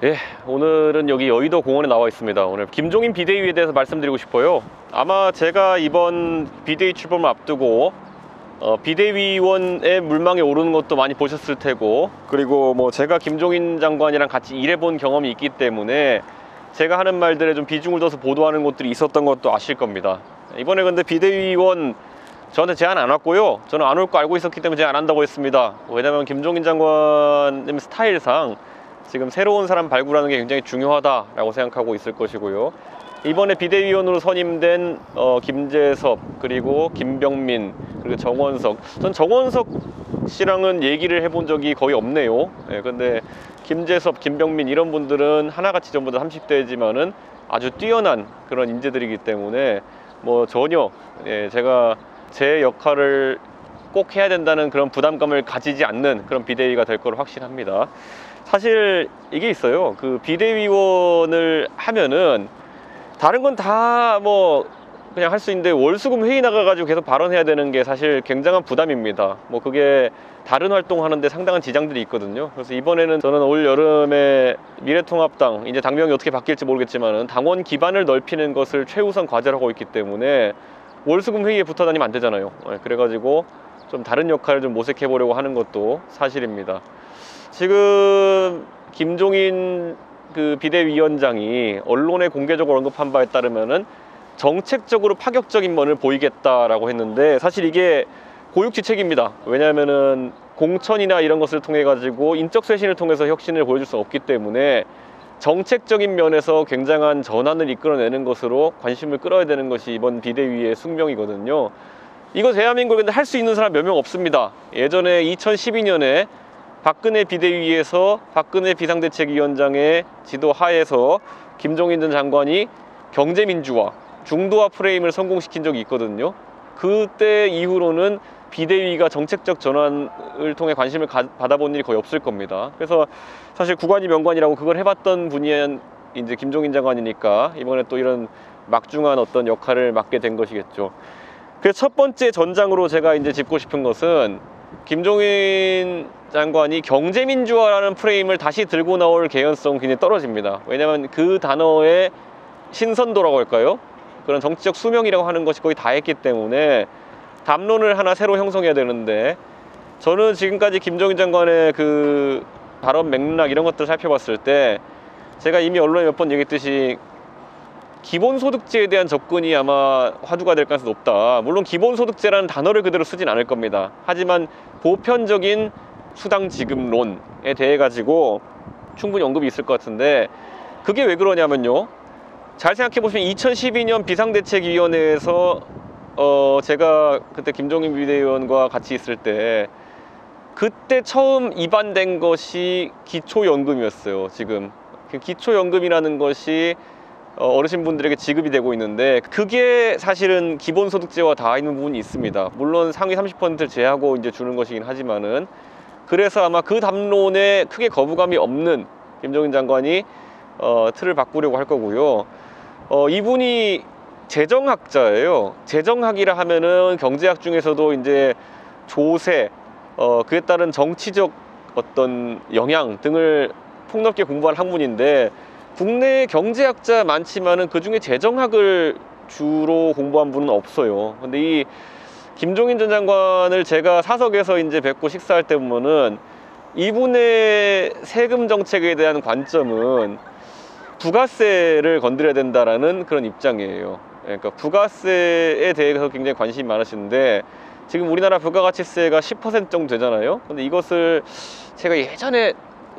예, 오늘은 여기 여의도 공원에 나와 있습니다. 오늘 김종인 비대위에 대해서 말씀드리고 싶어요. 아마 제가 이번 비대위 출범을 앞두고 비대위원의 물망에 오르는 것도 많이 보셨을 테고, 그리고 뭐 제가 김종인 장관이랑 같이 일해본 경험이 있기 때문에 제가 하는 말들에 좀 비중을 둬서 보도하는 곳들이 있었던 것도 아실 겁니다. 이번에 근데 비대위원 저한테 제안 안 왔고요. 저는 안 올 거 알고 있었기 때문에 제안 안 한다고 했습니다. 왜냐면 김종인 장관님 스타일상 지금 새로운 사람 발굴하는 게 굉장히 중요하다라고 생각하고 있을 것이고요. 이번에 비대위원으로 선임된 김재섭, 그리고 김병민, 그리고 정원석. 전 정원석 씨랑은 얘기를 해본 적이 거의 없네요. 예, 근데 김재섭, 김병민 이런 분들은 하나같이 전부 다 30대지만은 아주 뛰어난 그런 인재들이기 때문에 뭐 전혀 제가 제 역할을 꼭 해야 된다는 그런 부담감을 가지지 않는 그런 비대위가 될 걸 확신합니다. 사실 이게 있어요. 그 비대위원을 하면은 다른 건 다 뭐 그냥 할 수 있는데 월수금 회의 나가가지고 계속 발언해야 되는 게 사실 굉장한 부담입니다. 뭐 그게 다른 활동하는데 상당한 지장들이 있거든요. 그래서 이번에는 저는 올 여름에 미래통합당, 이제 당명이 어떻게 바뀔지 모르겠지만은 당원 기반을 넓히는 것을 최우선 과제로 하고 있기 때문에 월수금 회의에 붙어 다니면 안 되잖아요. 그래가지고 좀 다른 역할을 좀 모색해 보려고 하는 것도 사실입니다. 지금 김종인 그 비대위원장이 언론에 공개적으로 언급한 바에 따르면은 정책적으로 파격적인 면을 보이겠다라고 했는데, 사실 이게 고육지책입니다. 왜냐하면은 공천이나 이런 것을 통해 가지고 인적 쇄신을 통해서 혁신을 보여줄 수 없기 때문에 정책적인 면에서 굉장한 전환을 이끌어내는 것으로 관심을 끌어야 되는 것이 이번 비대위의 숙명이거든요. 이거 대한민국에 할 수 있는 사람 몇 명 없습니다. 예전에 2012년에 박근혜 비대위에서 박근혜 비상대책위원장의 지도 하에서 김종인 전 장관이 경제민주화, 중도화 프레임을 성공시킨 적이 있거든요. 그때 이후로는 비대위가 정책적 전환을 통해 관심을 받아본 일이 거의 없을 겁니다. 그래서 사실 구관이 명관이라고 그걸 해봤던 분이 이제 김종인 장관이니까 이번에 또 이런 막중한 어떤 역할을 맡게 된 것이겠죠. 그래서 첫 번째 전장으로 제가 이제 짚고 싶은 것은 김종인 장관이 경제민주화라는 프레임을 다시 들고 나올 개연성은 굉장히 떨어집니다. 왜냐하면 그 단어의 신선도라고 할까요? 그런 정치적 수명이라고 하는 것이 거의 다 했기 때문에 담론을 하나 새로 형성해야 되는데, 저는 지금까지 김종인 장관의 그 발언 맥락 이런 것들을 살펴봤을 때 제가 이미 언론에 몇 번 얘기했듯이 기본소득제에 대한 접근이 아마 화두가 될 가능성이 높다. 물론 기본소득제라는 단어를 그대로 쓰진 않을 겁니다. 하지만 보편적인 수당지급론에 대해 가지고 충분히 언급이 있을 것 같은데, 그게 왜 그러냐면요, 잘 생각해 보시면 2012년 비상대책위원회에서 제가 그때 김종인 비대위원과 같이 있을 때 그때 처음 입안된 것이 기초연금이었어요. 지금 기초연금이라는 것이 어르신분들에게 지급이 되고 있는데, 그게 사실은 기본소득제와 닿아 있는 부분이 있습니다. 물론 상위 30%를 제하고 이제 주는 것이긴 하지만은, 그래서 아마 그 담론에 크게 거부감이 없는 김종인 장관이 틀을 바꾸려고 할 거고요. 이분이 재정학자예요. 재정학이라 하면은 경제학 중에서도 이제 조세, 그에 따른 정치적 어떤 영향 등을 폭넓게 공부한 학문인데, 국내 경제학자 많지만은 그 중에 재정학을 주로 공부한 분은 없어요. 근데 이 김종인 전 장관을 제가 사석에서 이제 뵙고 식사할 때 보면은 이분의 세금 정책에 대한 관점은 부가세를 건드려야 된다라는 그런 입장이에요. 그러니까 부가세에 대해서 굉장히 관심이 많으신데, 지금 우리나라 부가가치세가 10% 정도 되잖아요. 근데 이것을 제가 예전에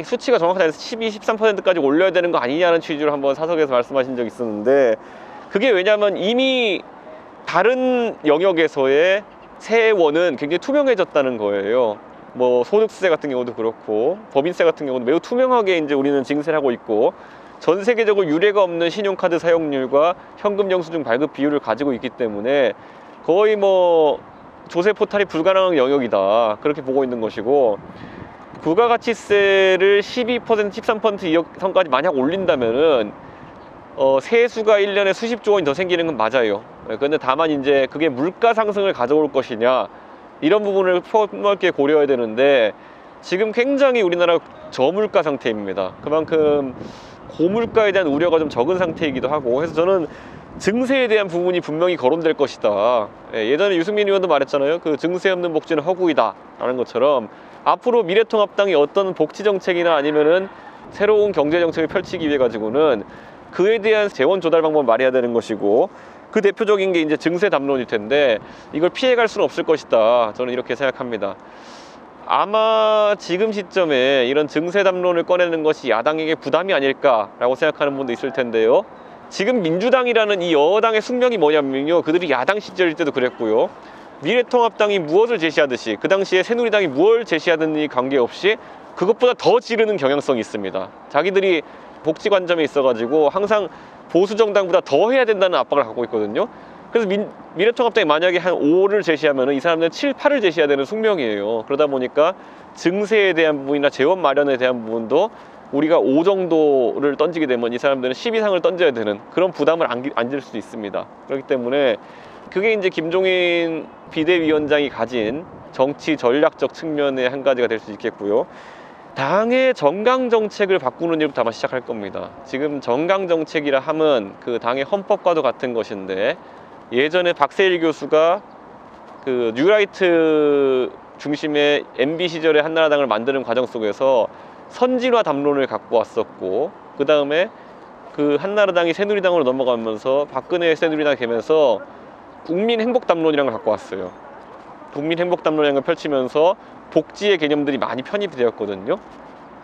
수치가 정확하지 않아서 12, 13%까지 올려야 되는 거 아니냐는 취지로 한번 사석에서 말씀하신 적이 있었는데, 그게 왜냐하면 이미 다른 영역에서의 세원은 굉장히 투명해졌다는 거예요. 뭐 소득세 같은 경우도 그렇고 법인세 같은 경우도 매우 투명하게 이제 우리는 징세를 하고 있고, 전 세계적으로 유례가 없는 신용카드 사용률과 현금 영수증 발급 비율을 가지고 있기 때문에 거의 뭐 조세 포탈이 불가능한 영역이다, 그렇게 보고 있는 것이고, 부가가치세를 12%, 13% 선까지 만약 올린다면은 세수가 1년에 수십조 원이 더 생기는 건 맞아요. 그런데 다만 이제 그게 물가 상승을 가져올 것이냐, 이런 부분을 폭넓게 고려해야 되는데, 지금 굉장히 우리나라 저물가 상태입니다. 그만큼 고물가에 대한 우려가 좀 적은 상태이기도 하고 해서 저는 증세에 대한 부분이 분명히 거론될 것이다. 예전에 유승민 의원도 말했잖아요. 그 증세 없는 복지는 허구이다 라는 것처럼 앞으로 미래통합당이 어떤 복지 정책이나 아니면은 새로운 경제 정책을 펼치기 위해 가지고는 그에 대한 재원 조달 방법을 마련해야 되는 것이고, 그 대표적인 게 이제 증세 담론일 텐데 이걸 피해갈 수는 없을 것이다. 저는 이렇게 생각합니다. 아마 지금 시점에 이런 증세 담론을 꺼내는 것이 야당에게 부담이 아닐까라고 생각하는 분도 있을 텐데요. 지금 민주당이라는 이 여당의 숙명이 뭐냐면요, 그들이 야당 시절일 때도 그랬고요, 미래통합당이 무엇을 제시하듯이 그 당시에 새누리당이 무엇을 제시하든지 관계없이 그것보다 더 지르는 경향성이 있습니다. 자기들이 복지 관점에 있어가지고 항상 보수 정당보다 더 해야 된다는 압박을 갖고 있거든요. 그래서 미래통합당이 만약에 한 5를 제시하면 이 사람들은 7, 8을 제시해야 되는 숙명이에요. 그러다 보니까 증세에 대한 부분이나 재원 마련에 대한 부분도 우리가 5 정도를 던지게 되면 이 사람들은 10 이상을 던져야 되는 그런 부담을 안길 수도 있습니다. 그렇기 때문에 그게 이제 김종인 비대위원장이 가진 정치 전략적 측면의 한 가지가 될 수 있겠고요. 당의 정강정책을 바꾸는 일부터 아마 시작할 겁니다. 지금 정강정책이라 하면 그 당의 헌법과도 같은 것인데, 예전에 박세일 교수가 그 뉴라이트 중심의 MB 시절의 한나라당을 만드는 과정 속에서 선진화 담론을 갖고 왔었고, 그 다음에 그 한나라당이 새누리당으로 넘어가면서 박근혜 새누리당이 되면서 국민행복담론이라는 걸 갖고 왔어요. 국민행복담론이라는 걸 펼치면서 복지의 개념들이 많이 편입이 되었거든요.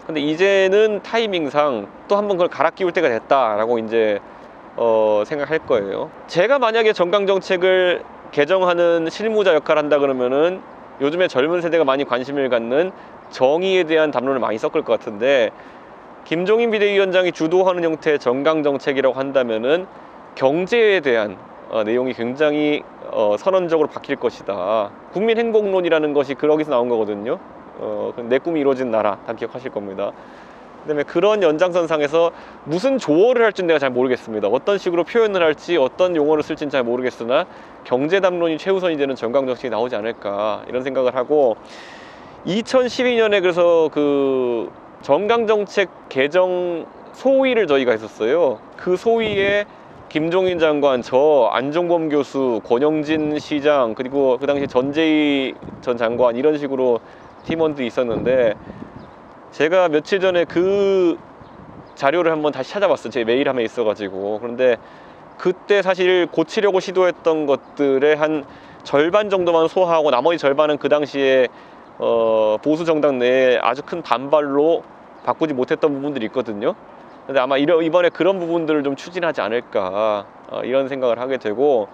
근데 이제는 타이밍상 또 한번 그걸 갈아 끼울 때가 됐다라고 이제 생각할 거예요. 제가 만약에 정강정책을 개정하는 실무자 역할을 한다 그러면은 요즘에 젊은 세대가 많이 관심을 갖는 정의에 대한 담론을 많이 섞을 것 같은데, 김종인 비대위원장이 주도하는 형태의 정강정책이라고 한다면은 경제에 대한 내용이 굉장히 선언적으로 바뀔 것이다. 국민행복론이라는 것이 거기서 나온 거거든요. 내 꿈이 이루어진 나라, 다 기억하실 겁니다. 그다음에 그런 연장선상에서 무슨 조어를 할지는 내가 잘 모르겠습니다. 어떤 식으로 표현을 할지, 어떤 용어를 쓸지는 잘 모르겠으나 경제 담론이 최우선이 되는 정강정책이 나오지 않을까 이런 생각을 하고, 2012년에 그래서 그 정강정책 개정 소위를 저희가 했었어요. 그 소위에 김종인 장관, 저 안종범 교수, 권영진 시장, 그리고 그 당시 전재희 전 장관, 이런 식으로 팀원들이 있었는데, 제가 며칠 전에 그 자료를 한번 다시 찾아봤어요. 제 메일함에 있어가지고. 그런데 그때 사실 고치려고 시도했던 것들의 한 절반 정도만 소화하고 나머지 절반은 그 당시에 보수 정당 내에 아주 큰 반발로 바꾸지 못했던 부분들이 있거든요. 근데 아마 이번에 그런 부분들을 좀 추진하지 않을까 이런 생각을 하게 되고,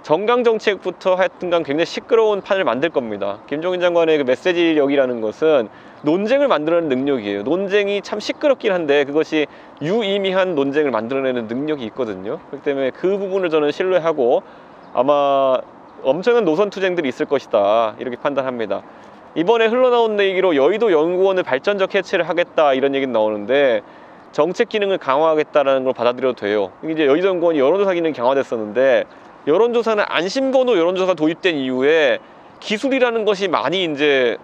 정강정책부터 하여튼간 굉장히 시끄러운 판을 만들 겁니다. 김종인 장관의 그 메시지력이라는 것은 논쟁을 만들어내는 능력이에요. 논쟁이 참 시끄럽긴 한데 그것이 유의미한 논쟁을 만들어내는 능력이 있거든요. 그렇기 때문에 그 부분을 저는 신뢰하고 아마 엄청난 노선투쟁들이 있을 것이다 이렇게 판단합니다. 이번에 흘러나온 얘기로 여의도 연구원을 발전적 해체를 하겠다 이런 얘기는 나오는데, 정책 기능을 강화하겠다라는 걸 받아들여도 돼요. 이제 여의도 연구원이 여론조사 기능이 강화됐었는데, 여론조사는 안심번호 여론조사 도입된 이후에 기술이라는 것이 많이 이제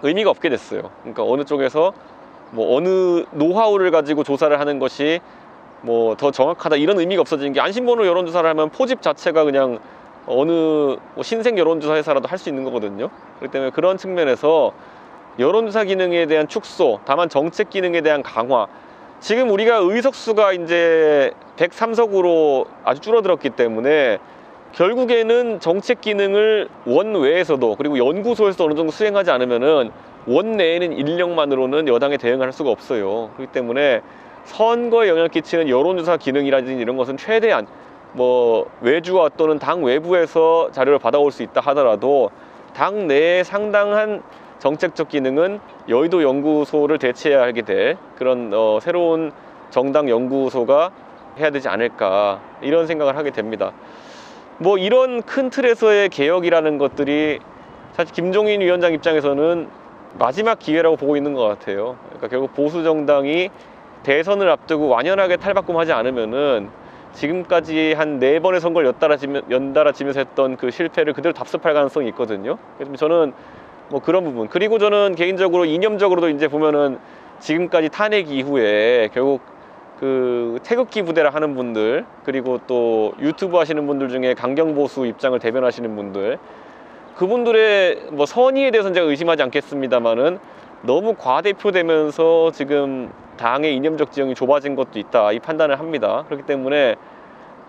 의미가 없게 됐어요. 그러니까 어느 쪽에서 뭐 어느 노하우를 가지고 조사를 하는 것이 뭐 더 정확하다 이런 의미가 없어지는 게, 안심번호 여론조사를 하면 포집 자체가 그냥 어느 뭐 신생 여론조사 회사라도 할 수 있는 거거든요. 그렇기 때문에 그런 측면에서 여론조사 기능에 대한 축소, 다만 정책 기능에 대한 강화, 지금 우리가 의석수가 이제 103석으로 아주 줄어들었기 때문에 결국에는 정책 기능을 원외에서도 그리고 연구소에서도 어느 정도 수행하지 않으면은 원내에는 인력만으로는 여당에 대응할 수가 없어요. 그렇기 때문에 선거에 영향을 끼치는 여론조사 기능이라든지 이런 것은 최대한 뭐 외주와 또는 당 외부에서 자료를 받아올 수 있다 하더라도 당 내에 상당한 정책적 기능은 여의도 연구소를 대체해야 하게 될 그런 새로운 정당 연구소가 해야 되지 않을까 이런 생각을 하게 됩니다. 뭐 이런 큰 틀에서의 개혁이라는 것들이 사실 김종인 위원장 입장에서는 마지막 기회라고 보고 있는 것 같아요. 그러니까 결국 보수 정당이 대선을 앞두고 완연하게 탈바꿈하지 않으면은 지금까지 한 4번의 선거를 연달아 지면서 했던 그 실패를 그대로 답습할 가능성이 있거든요. 그래서 저는 뭐 그런 부분. 그리고 저는 개인적으로 이념적으로도 이제 보면은 지금까지 탄핵 이후에 결국 그 태극기 부대라 하는 분들, 그리고 또 유튜브 하시는 분들 중에 강경보수 입장을 대변하시는 분들, 그분들의 뭐 선의에 대해서는 제가 의심하지 않겠습니다만은 너무 과대표되면서 지금 당의 이념적 지형이 좁아진 것도 있다, 이 판단을 합니다. 그렇기 때문에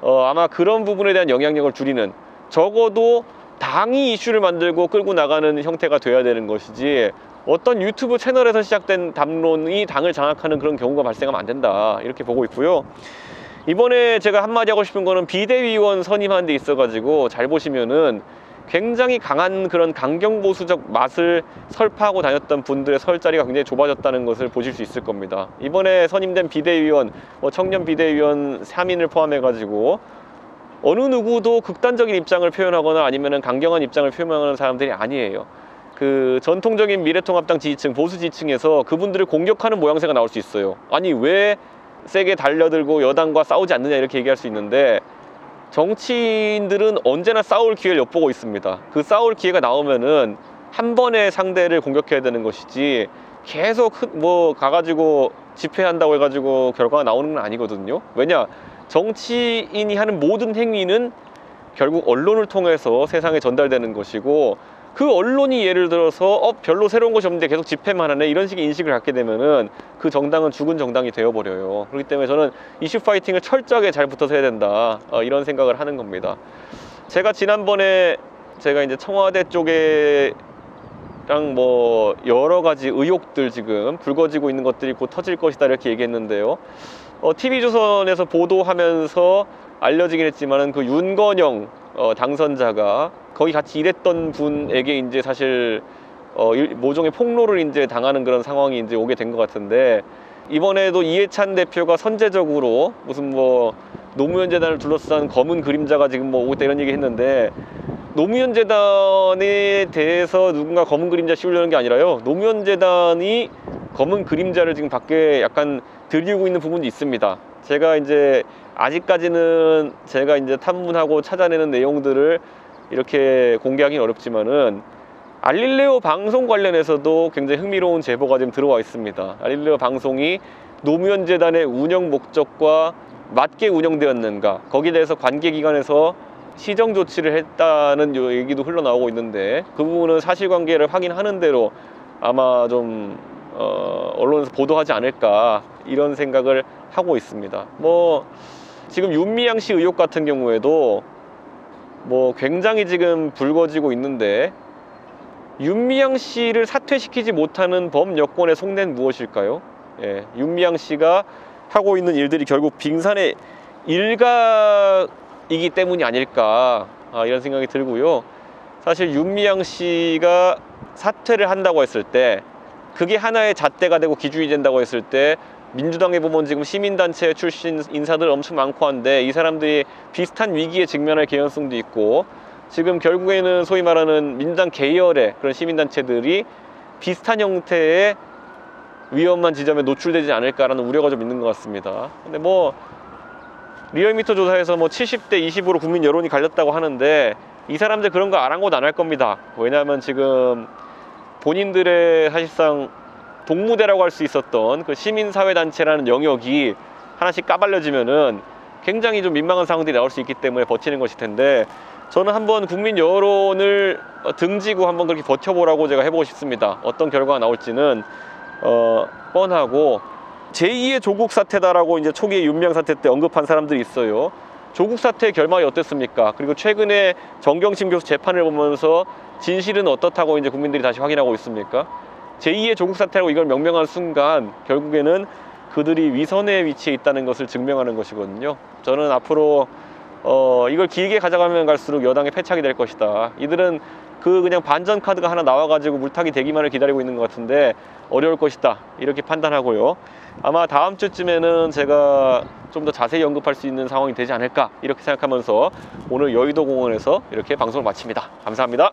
아마 그런 부분에 대한 영향력을 줄이는, 적어도 당이 이슈를 만들고 끌고 나가는 형태가 돼야 되는 것이지, 어떤 유튜브 채널에서 시작된 담론이 당을 장악하는 그런 경우가 발생하면 안 된다, 이렇게 보고 있고요. 이번에 제가 한마디 하고 싶은 거는 비대위원 선임하는 데 있어 가지고 잘 보시면은 굉장히 강한 그런 강경보수적 맛을 설파하고 다녔던 분들의 설 자리가 굉장히 좁아졌다는 것을 보실 수 있을 겁니다. 이번에 선임된 비대위원, 청년 비대위원 3인을 포함해 가지고 어느 누구도 극단적인 입장을 표현하거나 아니면은 강경한 입장을 표현하는 사람들이 아니에요. 그 전통적인 미래통합당 지지층, 보수 지지층에서 그분들을 공격하는 모양새가 나올 수 있어요. 아니 왜 세게 달려들고 여당과 싸우지 않느냐, 이렇게 얘기할 수 있는데, 정치인들은 언제나 싸울 기회를 엿보고 있습니다. 그 싸울 기회가 나오면은 한 번의 상대를 공격해야 되는 것이지, 계속 뭐 가가지고 집회한다고 해가지고 결과가 나오는 건 아니거든요. 왜냐, 정치인이 하는 모든 행위는 결국 언론을 통해서 세상에 전달되는 것이고, 그 언론이 예를 들어서 별로 새로운 것이 없는데 계속 집회만 하네, 이런 식의 인식을 갖게 되면은 그 정당은 죽은 정당이 되어버려요. 그렇기 때문에 저는 이슈 파이팅을 철저하게 잘 붙어서 해야 된다, 이런 생각을 하는 겁니다. 제가 지난번에 제가 이제 청와대 쪽에랑 뭐 여러 가지 의혹들, 지금 불거지고 있는 것들이 곧 터질 것이다, 이렇게 얘기했는데요. TV조선에서 보도하면서 알려지긴 했지만은 그 윤건영 당선자가 거기 같이 일했던 분에게 이제 사실 모종의 폭로를 이제 당하는 그런 상황이 이제 오게 된 것 같은데, 이번에도 이해찬 대표가 선제적으로 무슨 뭐 노무현 재단을 둘러싼 검은 그림자가 지금 뭐 오겠다, 이런 얘기 했는데, 노무현 재단에 대해서 누군가 검은 그림자 씌우려는 게 아니라요, 노무현 재단이 검은 그림자를 지금 밖에 약간 들이우고 있는 부분도 있습니다. 제가 이제 아직까지는 제가 이제 탐문하고 찾아내는 내용들을 이렇게 공개하기는 어렵지만은, 알릴레오 방송 관련해서도 굉장히 흥미로운 제보가 지금 들어와 있습니다. 알릴레오 방송이 노무현 재단의 운영 목적과 맞게 운영되었는가, 거기에 대해서 관계기관에서 시정 조치를 했다는 얘기도 흘러나오고 있는데, 그 부분은 사실관계를 확인하는 대로 아마 좀 언론에서 보도하지 않을까, 이런 생각을 하고 있습니다. 뭐 지금 윤미향 씨 의혹 같은 경우에도 뭐 굉장히 지금 불거지고 있는데, 윤미향 씨를 사퇴시키지 못하는 범 여권의 속내는 무엇일까요? 예, 윤미향 씨가 하고 있는 일들이 결국 빙산의 일각이기 때문이 아닐까, 이런 생각이 들고요. 사실 윤미향 씨가 사퇴를 한다고 했을 때, 그게 하나의 잣대가 되고 기준이 된다고 했을 때, 민주당에 보면 지금 시민단체 출신 인사들 엄청 많고 한데, 이 사람들이 비슷한 위기에 직면할 개연성도 있고, 지금 결국에는 소위 말하는 민주당 계열의 그런 시민단체들이 비슷한 형태의 위험한 지점에 노출되지 않을까라는 우려가 좀 있는 것 같습니다. 근데 뭐 리얼미터 조사에서 뭐 70대 20으로 국민 여론이 갈렸다고 하는데, 이 사람들 그런 거 아랑곳 안 할 겁니다. 왜냐하면 지금 본인들의 사실상 동무대라고 할 수 있었던 그 시민사회단체라는 영역이 하나씩 까발려지면은 굉장히 좀 민망한 상황들이 나올 수 있기 때문에 버티는 것일 텐데, 저는 한번 국민 여론을 등지고 한번 그렇게 버텨보라고 제가 해보고 싶습니다. 어떤 결과가 나올지는 뻔하고, 제2의 조국 사태다라고 이제 초기에 윤미향 사태 때 언급한 사람들이 있어요. 조국 사태의 결말이 어땠습니까? 그리고 최근에 정경심 교수 재판을 보면서 진실은 어떻다고 이제 국민들이 다시 확인하고 있습니까? 제2의 조국 사태라고 이걸 명명한 순간 결국에는 그들이 위선의 위치에 있다는 것을 증명하는 것이거든요. 저는 앞으로 이걸 길게 가져가면 갈수록 여당의 패착이 될 것이다. 이들은 그냥 반전 카드가 하나 나와가지고 물타기 되기만을 기다리고 있는 것 같은데 어려울 것이다, 이렇게 판단하고요. 아마 다음 주쯤에는 제가 좀 더 자세히 언급할 수 있는 상황이 되지 않을까, 이렇게 생각하면서 오늘 여의도 공원에서 이렇게 방송을 마칩니다. 감사합니다.